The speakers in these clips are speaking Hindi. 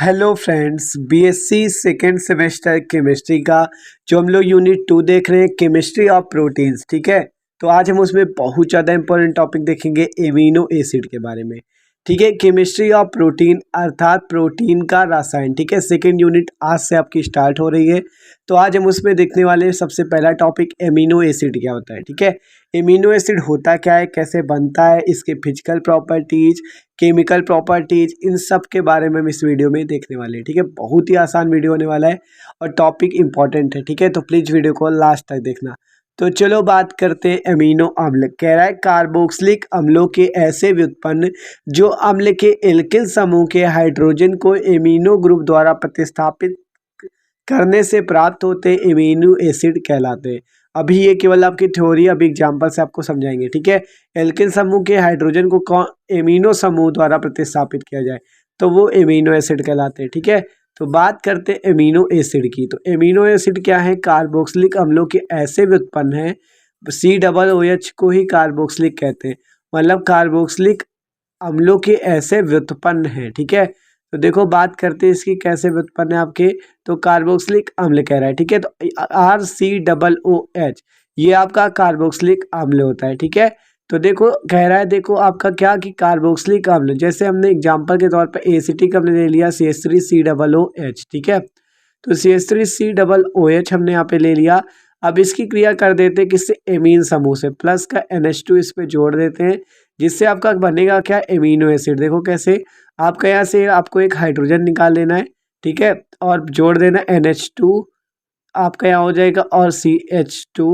Hello friends, BSc second semester chemistry का जो हम लोग यूनिट 2 देख रहे हैं, केमिस्ट्री ऑफ प्रोटीन्स। ठीक है, तो आज हम उसमें बहुत ज़्यादा इंपॉर्टेंट टॉपिक देखेंगे एमिनो एसिड के बारे में। ठीक है, केमिस्ट्री ऑफ प्रोटीन अर्थात प्रोटीन का रसायन। ठीक है, सेकेंड यूनिट आज से आपकी स्टार्ट हो रही है। तो आज हम उसमें देखने वाले हैं सबसे पहला टॉपिक एमिनो एसिड क्या होता है। ठीक है, एमिनो एसिड होता क्या है, कैसे बनता है, इसके फिजिकल प्रॉपर्टीज, केमिकल प्रॉपर्टीज, इन सब के बारे में हम इस वीडियो में देखने वाले हैं। ठीक है, बहुत ही आसान वीडियो होने वाला है और टॉपिक इंपॉर्टेंट है। ठीक है, तो प्लीज़ वीडियो को लास्ट तक देखना। तो चलो बात करते हैं एमिनो अम्ल। कह रहा है कार्बोक्सिलिक अम्लों के ऐसे व्युत्पन्न जो अम्ल के एल्किल समूह के हाइड्रोजन को एमिनो ग्रुप द्वारा प्रतिस्थापित करने से प्राप्त होते एमिनो एसिड कहलाते हैं। अभी ये केवल आपकी थ्योरी, अभी एग्जाम्पल से आपको समझाएंगे। ठीक है, एल्किल समूह के हाइड्रोजन को कौन एमिनो समूह द्वारा प्रतिस्थापित किया जाए तो वो एमिनो एसिड कहलाते हैं। ठीक है, तो बात करते हैं एमिनो एसिड की। तो एमिनो एसिड क्या है, कार्बोक्सिलिक अम्लों के ऐसे व्युत्पन्न है, COOH को ही कार्बोक्सिलिक कहते हैं, मतलब कार्बोक्सिलिक अम्लों के ऐसे व्युत्पन्न हैं। ठीक है, तो देखो बात करते हैं इसकी कैसे व्युत्पन्न है आपके। तो कार्बोक्सिलिक अम्ल कह रहा है। ठीक है, तो RCOOH ये आपका कार्बोक्सिलिक अम्ल होता है। ठीक है, तो देखो कह रहा है, देखो आपका क्या कि कार्बोक्सिलिक अम्ल, जैसे हमने एग्जांपल के तौर पर एसिटिक हमने ले लिया CH3COOH। ठीक है, तो CH3COOH हमने यहाँ पे ले लिया। अब इसकी क्रिया कर देते हैं किससे, एमीन समूह से, प्लस का NH2 इस पे जोड़ देते हैं, जिससे आपका बनेगा क्या, एमिनो एसिड। देखो कैसे, आपका यहाँ से आपको एक हाइड्रोजन निकाल लेना है। ठीक है, और जोड़ देना NH2, आपका यहाँ हो जाएगा, और CH2।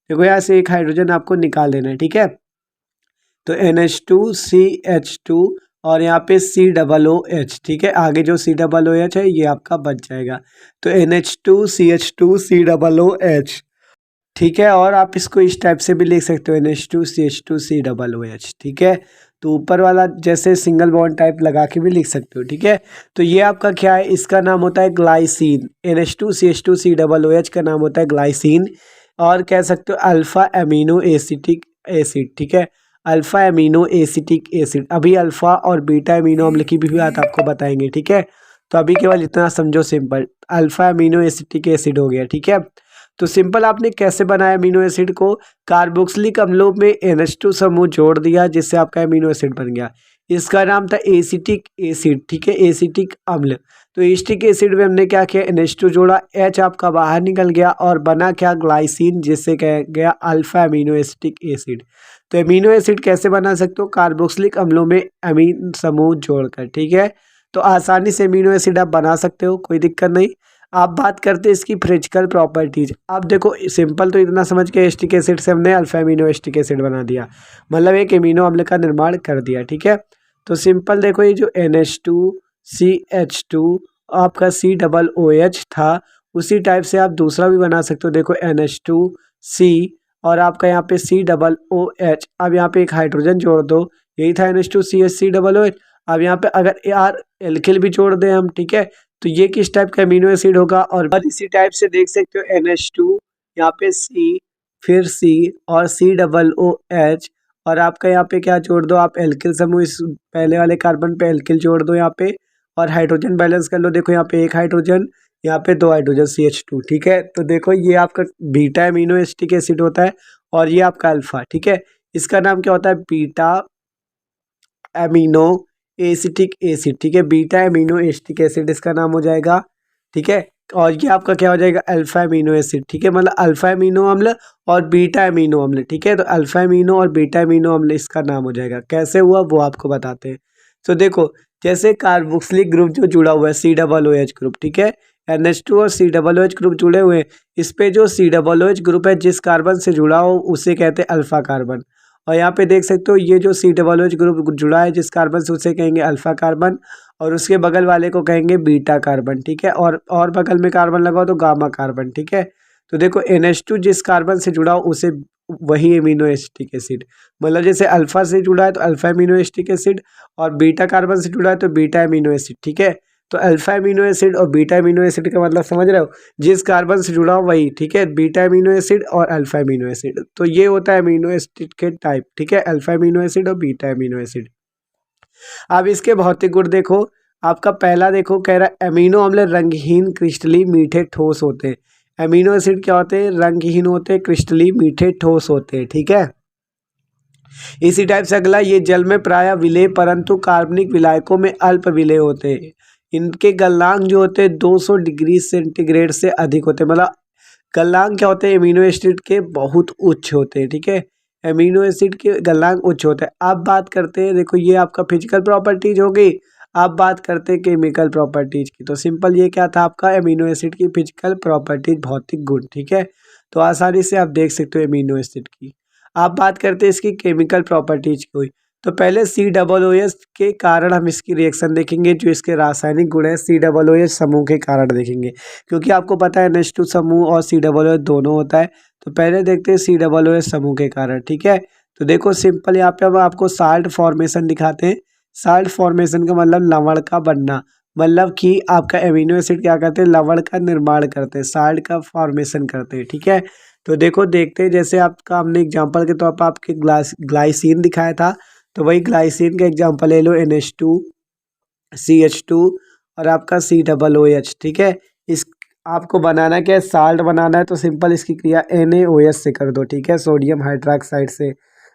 देखो यहाँ से एक हाइड्रोजन आपको निकाल देना है। ठीक है, तो NH2 CH2 और यहाँ पे COOH। ठीक है, आगे जो COOH है ये आपका बच जाएगा, तो NH2 CH2 COOH। ठीक है, और आप इसको इस टाइप से भी लिख सकते हो, NH2 CH2 COOH। ठीक है, तो ऊपर वाला जैसे सिंगल बॉन्ड टाइप लगा के भी लिख सकते हो। ठीक है, तो ये आपका क्या है, इसका नाम होता है ग्लाइसिन। NH2 CH2 COOH का नाम होता है ग्लाइसिन, और कह सकते हो अल्फा एमिनो एसिटिक एसिड। ठीक है, अल्फा एमिनो एसिटिक एसिड। अभी अल्फा और बीटा एमिनो अम्ल की भी बात आपको बताएंगे। ठीक है, तो अभी केवल इतना समझो, simple alpha amino acetic acid हो गया। ठीक है, तो सिंपल आपने कैसे बनाया अमीनो एसिड को, कार्बोक्सिलिक अम्लों में NH2 समूह जोड़ दिया, जिससे आपका अमीनो एसिड बन गया। इसका नाम था एसिटिक एसिड। ठीक है, एसिटिक अम्ल। तो एसिटिक एसिड में हमने क्या किया, NH2 जोड़ा, H आपका बाहर निकल गया और बना क्या, ग्लाइसिन, जिससे कह गया अल्फा अमीनो एसिटिक एसिड। तो अमीनो एसिड कैसे बना सकते हो, कार्बोक्सिलिक अम्लों में अमीन समूह जोड़कर। ठीक है, तो आसानी से अमीनो एसिड आप बना सकते हो, कोई दिक्कत नहीं। आप बात करते हैं इसकी फिजिकल प्रॉपर्टीज। अब देखो सिंपल तो इतना समझ के एसिटिक एसिड से हमने अल्फा एमिनो एसिटिक एसिड बना दिया, मतलब एक एमिनो अम्ल का निर्माण कर दिया। ठीक है, तो सिंपल देखो, ये जो NH2 CH2 आपका COOH था, उसी टाइप से आप दूसरा भी बना सकते हो। देखो NH2 C और आपका यहाँ पे COOH। अब यहाँ पे एक हाइड्रोजन जोड़ दो, यही था NH2 CH COOH। अब यहाँ पे अगर यार एल्किल भी जोड़ दें हम, ठीक है, तो ये किस टाइप का अमीनो एसिड होगा। और इसी टाइप से देख सकते हो NH2, यहाँ पे C, फिर C और COOH, और आपका यहाँ पे क्या जोड़ दो आप, एल्किल समूह, इस पहले वाले कार्बन पे एल्किल जोड़ दो यहाँ पे, और हाइड्रोजन बैलेंस कर लो। देखो यहाँ पे एक हाइड्रोजन, यहाँ पे दो हाइड्रोजन CH2। ठीक है, तो देखो ये आपका बीटा अमीनो एसिटिक एसिड होता है, और ये आपका अल्फा। ठीक है, इसका नाम क्या होता है, बीटा एमिनो एसिटिक एसिड। ठीक है, बीटा एमिनो एसिटिक एसिड इसका नाम हो जाएगा। ठीक है, और ये आपका क्या हो जाएगा, अल्फा एमिनो एसिड। ठीक है, मतलब अल्फा एमिनो अम्ल और बीटा एमिनो अम्ल। ठीक है, तो अल्फा एमिनो और बीटा एमिनो अम्ल इसका नाम हो जाएगा। कैसे हुआ वो आपको बताते हैं। तो देखो, जैसे कार्बोक्सिलिक ग्रुप जो जुड़ा हुआ है COOH ग्रुप, ठीक है, NH2 और COOH ग्रुप जुड़े हुए हैं, इस पे जो COOH ग्रुप है जिस कार्बन से जुड़ा हो उसे कहते हैं अल्फा कार्बन। और यहाँ पे देख सकते हो ये जो COOH ग्रुप जुड़ा है जिस कार्बन से, उसे कहेंगे अल्फा कार्बन, और उसके बगल वाले को कहेंगे बीटा कार्बन। ठीक है, और बगल में कार्बन लगाओ तो गामा कार्बन। ठीक है, तो देखो NH2 जिस कार्बन से जुड़ा हो उसे वही एमिनो एसिटिक एसिड, मतलब जैसे अल्फा से जुड़ा है तो अल्फा एमिनो एसिटिक एसिड, और बीटा कार्बन से जुड़ा है तो बीटा एमिनो एसिड। ठीक है, तो अल्फा एमिनो एसिड और बीटा एमिनो एसिड का मतलब समझ रहे हो, जिस कार्बन से जुड़ा हो वही। ठीक है, बीटा एमिनो एसिड और अल्फा एमिनो एसिड, तो ये होता है एमिनो एसिड के टाइप। ठीक है, अल्फा एमिनो एसिड और बीटा एमिनो एसिड। अब इसके भौतिक गुण देखो, आपका पहला देखो कह रहा है एमिनो अम्ल रंगहीन क्रिस्टली मीठे ठोस होते हैं। एमिनो एसिड क्या होते हैं? रंगहीन होते हैं, क्रिस्टली मीठे ठोस होते हैं, ठीक है। इसी टाइप से अगला, ये जल में प्राय विलेय परंतु कार्बनिक विलायकों में अल्प विलेय होते हैं। इनके गलनांक जो होते हैं 200 डिग्री सेंटीग्रेड से अधिक होते हैं। मतलब गलनांक क्या होते हैं? एमिनो एसिड के बहुत उच्च होते हैं, ठीक है। एमिनो एसिड के गलनांक उच्च होते हैं। अब बात करते हैं, देखो ये आपका फिजिकल प्रॉपर्टीज हो गई। अब बात करते हैं केमिकल प्रॉपर्टीज की। तो सिंपल ये क्या था आपका? एमिनो एसिड की फिजिकल प्रॉपर्टीज, भौतिक गुण, ठीक है। तो आसानी से आप देख सकते हो एमिनो एसिड की। आप बात करते हैं इसकी केमिकल प्रॉपर्टीज की हुई। तो पहले COOH के कारण हम इसकी रिएक्शन देखेंगे, जो इसके रासायनिक गुण है COOH समूह के कारण देखेंगे, क्योंकि आपको पता है NH2 समूह और COOH दोनों होता है। तो पहले देखते हैं COOH समूह के कारण, ठीक है। तो देखो सिंपल यहाँ पे हम आपको साल्ट फॉर्मेशन दिखाते हैं। साल्ट फॉर्मेशन का मतलब लवण का बनना, मतलब कि आपका एमिनो एसिड क्या करते हैं? लवण का निर्माण करते हैं, साल्ट का फॉर्मेशन करते हैं, ठीक है। तो देखो देखते हैं, जैसे आपका हमने एग्जांपल के तौर पर आपके ग्लाइसिन दिखाया था, तो वही ग्लाइसिन का एग्जांपल ले लो NH2 CH2 और आपका COOH, ठीक है। इस आपको बनाना क्या है? साल्ट बनाना है, तो सिंपल इसकी क्रिया NaOH से कर दो, ठीक है, सोडियम हाइड्रोक्साइड से।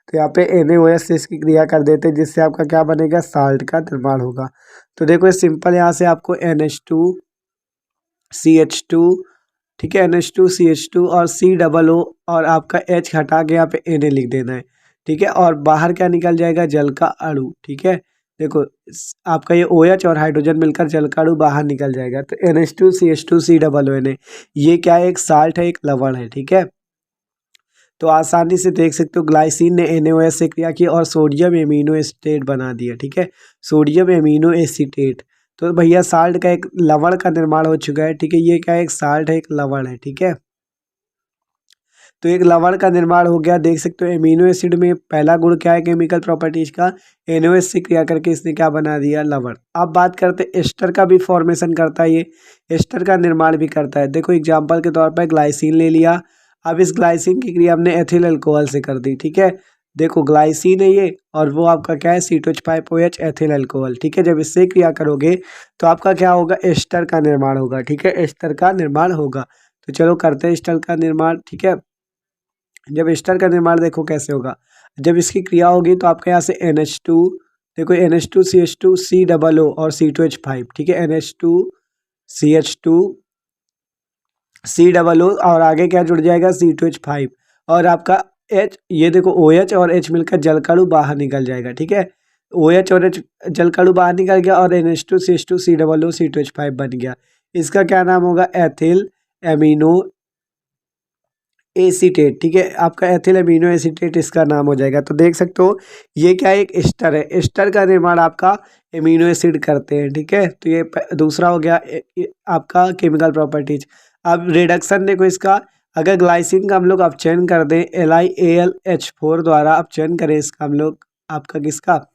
तो यहाँ पे NaOH से इसकी क्रिया कर देते हैं, जिससे आपका क्या बनेगा? साल्ट का निर्माण होगा। तो देखो सिंपल यहाँ से आपको NH2 CH2, ठीक है, NH2 CH2 और COO और आपका H हटा के यहाँ पे Na लिख देना है, ठीक है। और बाहर क्या निकल जाएगा? जल का अणु, ठीक है। देखो आपका ये OH और हाइड्रोजन मिलकर जल का अणु बाहर निकल जाएगा। तो NH2CH2COO ये क्या है? एक साल्ट है, एक लवण है, ठीक है। तो आसानी से देख सकते हो ग्लाइसिन ने NaOH से क्रिया की और सोडियम एमिनो एसिटेट बना दिया, ठीक है, सोडियम एमिनो एसिटेट। तो भैया साल्ट का एक लवण का निर्माण हो चुका है, ठीक है। ये क्या है? एक साल्ट है, एक लवण है, ठीक है। तो एक लवण का निर्माण हो गया। देख सकते हो एमिनो एसिड में पहला गुण क्या है केमिकल प्रॉपर्टीज का? NaOH से क्रिया करके इसने क्या बना दिया? लवण। अब बात करते हैं एस्टर का भी फॉर्मेशन करता है, ये एस्टर का निर्माण भी करता है। देखो एग्जाम्पल के तौर पर ग्लाइसिन ले लिया। अब इस ग्लाइसिन की क्रिया हमने एथिल अल्कोहल से कर दी, ठीक है। देखो ग्लाइसिन है ये, और वो आपका क्या है? C2H5OH एथिल अल्कोहल, ठीक है। जब इससे क्रिया करोगे तो आपका क्या होगा? एस्टर का निर्माण होगा, ठीक है, एस्टर का निर्माण होगा। तो चलो करते हैं एस्टर का निर्माण, ठीक है। जब एस्टर का निर्माण देखो कैसे होगा, जब इसकी क्रिया होगी तो आपके यहाँ से NH2, देखो NH2CH2 COO और C2H5, ठीक है, NH2CH2 COO और आगे क्या जुड़ जाएगा? C2H5 और आपका H, ये देखो OH और H मिलकर जल का अणु बाहर निकल जाएगा, ठीक है। OH और H जल का अणु बाहर निकल गया और NH2CH2 COO C2H5 बन गया। इसका क्या नाम होगा? एथिल एमिनो एसीटेट, ठीक है, आपका एथिल अमीनो एसीटेट इसका नाम हो जाएगा। तो देख सकते हो ये क्या है? एक एस्टर है। एस्टर का निर्माण आपका एमिनो एसिड करते हैं, ठीक है। तो ये दूसरा हो गया आपका केमिकल प्रॉपर्टीज। अब रिडक्शन देखो इसका, अगर ग्लाइसिन का हम लोग अपचयन कर दें LiAlH4 द्वारा अपचयन करें इसका हम लोग, आपका किसका?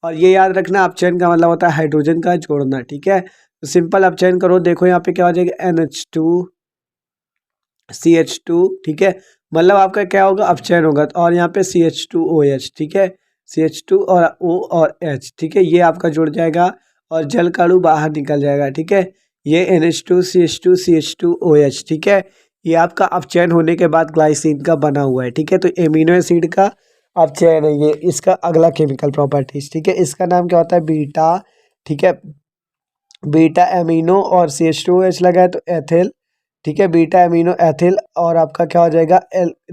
और ये याद रखना अपचयन का मतलब होता है हाइड्रोजन का जोड़ना, ठीक है। तो सिंपल अपचयन करो, देखो यहाँ पे क्या हो जाएगा? NH2CH2, ठीक है, मतलब आपका क्या होगा? अपचयन होगा। और यहाँ पे CH2OH, ठीक है, CH2 और O और H, ठीक है, ये आपका जुड़ जाएगा और जल का अणु बाहर निकल जाएगा, ठीक है। ये NH2CH2CH2OH, ठीक है, ये आपका अपचयन होने के बाद ग्लाइसिन का बना हुआ है, ठीक है। तो एमिनो एसिड का अपचयन है ये, इसका अगला केमिकल प्रॉपर्टीज, ठीक है। इसका नाम क्या होता है? बीटा, ठीक है, बीटा एमिनो और CH2OH लगा है तो एथिल, ठीक है, बीटा एमिनो एथिल और आपका क्या हो जाएगा?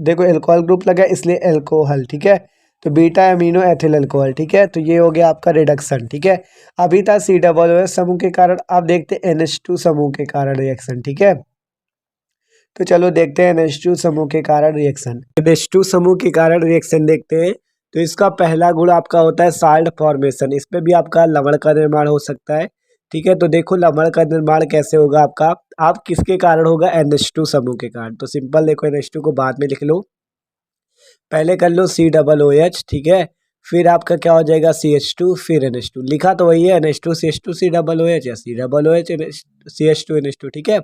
देखो एल्कोहल ग्रुप लगा है इसलिए एल्कोहल, ठीक है। तो बीटा एमिनो एथिल अल्कोहल, ठीक है। तो ये हो गया आपका रिडक्शन, ठीक है। अभी था COOH समूह के कारण, आप देखते हैं NH2 समूह के कारण रिएक्शन, ठीक है। तो चलो देखते हैं NH2 समूह के कारण रिएक्शन। NH2 समूह के कारण रिएक्शन देखते हैं। तो इसका पहला गुण आपका होता है साल्ट फॉर्मेशन, इस पे भी आपका लवण का निर्माण हो सकता है, ठीक है। तो देखो लवण का निर्माण कैसे होगा आपका? आप किसके कारण होगा? NH2 समूह के कारण। तो सिंपल देखो NH2 को बाद में लिख लो, पहले कर लो COOH, ठीक है, फिर आपका क्या हो जाएगा? CH2, फिर NH2, लिखा तो वही है NH2CH2 COOH या COOH CH2 NH2, ठीक है,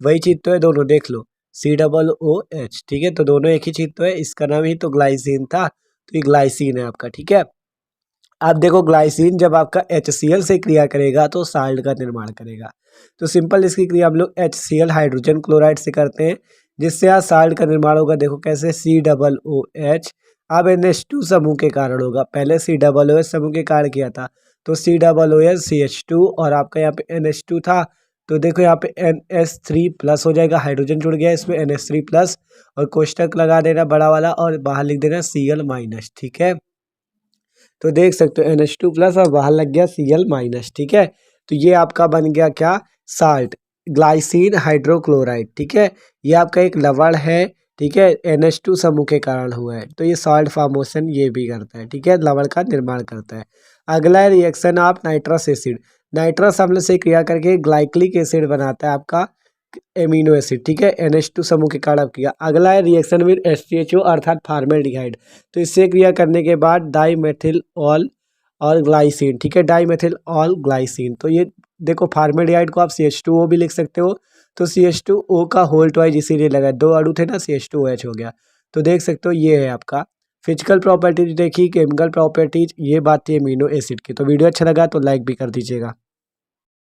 वही चीज तो है दोनों, देख लो COOH, ठीक है। तो दोनों एक ही चीज तो है, इसका नाम ही तो ग्लाइसिन था, तो ये ग्लाइसिन है आपका, ठीक है। आप देखो ग्लाइसिन जब आपका HCl से क्रिया करेगा तो साल्ट का निर्माण करेगा। तो सिंपल इसकी क्रिया हम लोग HCl हाइड्रोजन क्लोराइड से करते हैं, जिससे आज साल्ट का निर्माण होगा। देखो कैसे, COOH अब NH2 समूह के कारण होगा। पहले COOH समूह के कारण किया था, तो COOH CH2 और आपका यहाँ पे NH2 था, तो देखो यहाँ पे NH3 प्लस हो जाएगा, हाइड्रोजन जुड़ गया इसमें NH3 प्लस, और कोष्टक लगा देना बड़ा वाला और बाहर लिख देना Cl माइनस। ठीक है, तो देख सकते हो NH2 प्लस और बाहर लग गया Cl माइनस। ठीक है, तो ये आपका बन गया क्या, साल्ट, ग्लाइसिन हाइड्रोक्लोराइड। ठीक है, ये आपका एक लवण है। ठीक है, NH2 समूह के कारण हुआ है, तो ये सॉल्ट फॉर्मेशन ये भी करता है। ठीक है, लवण का निर्माण करता है। अगला रिएक्शन आप नाइट्रस एसिड, नाइट्रस अम्ल से क्रिया करके ग्लाइक्लिक एसिड बनाता है आपका एमिनो एसिड। ठीक है, NH2 समूह के कारण किया। अगला है रिएक्शन विद HCHO अर्थात फॉर्मेल्डिहाइड, तो इससे क्रिया करने के बाद डाईमेथिल ऑल और ग्लाइसिन। ठीक है, डाईमेथिल ऑल ग्लाइसिन, तो ये देखो फॉर्मेल्डिहाइड को आप CH2O भी लिख सकते हो, तो CH2O का होल ट्वाइस इसीलिए लगा, दो अणु थे ना, CH2OH हो गया। तो देख सकते हो ये है आपका फिजिकल प्रॉपर्टीज देखी, केमिकल प्रॉपर्टीज, ये बात थी एमिनो एसिड की। तो वीडियो अच्छा लगा तो लाइक भी कर दीजिएगा।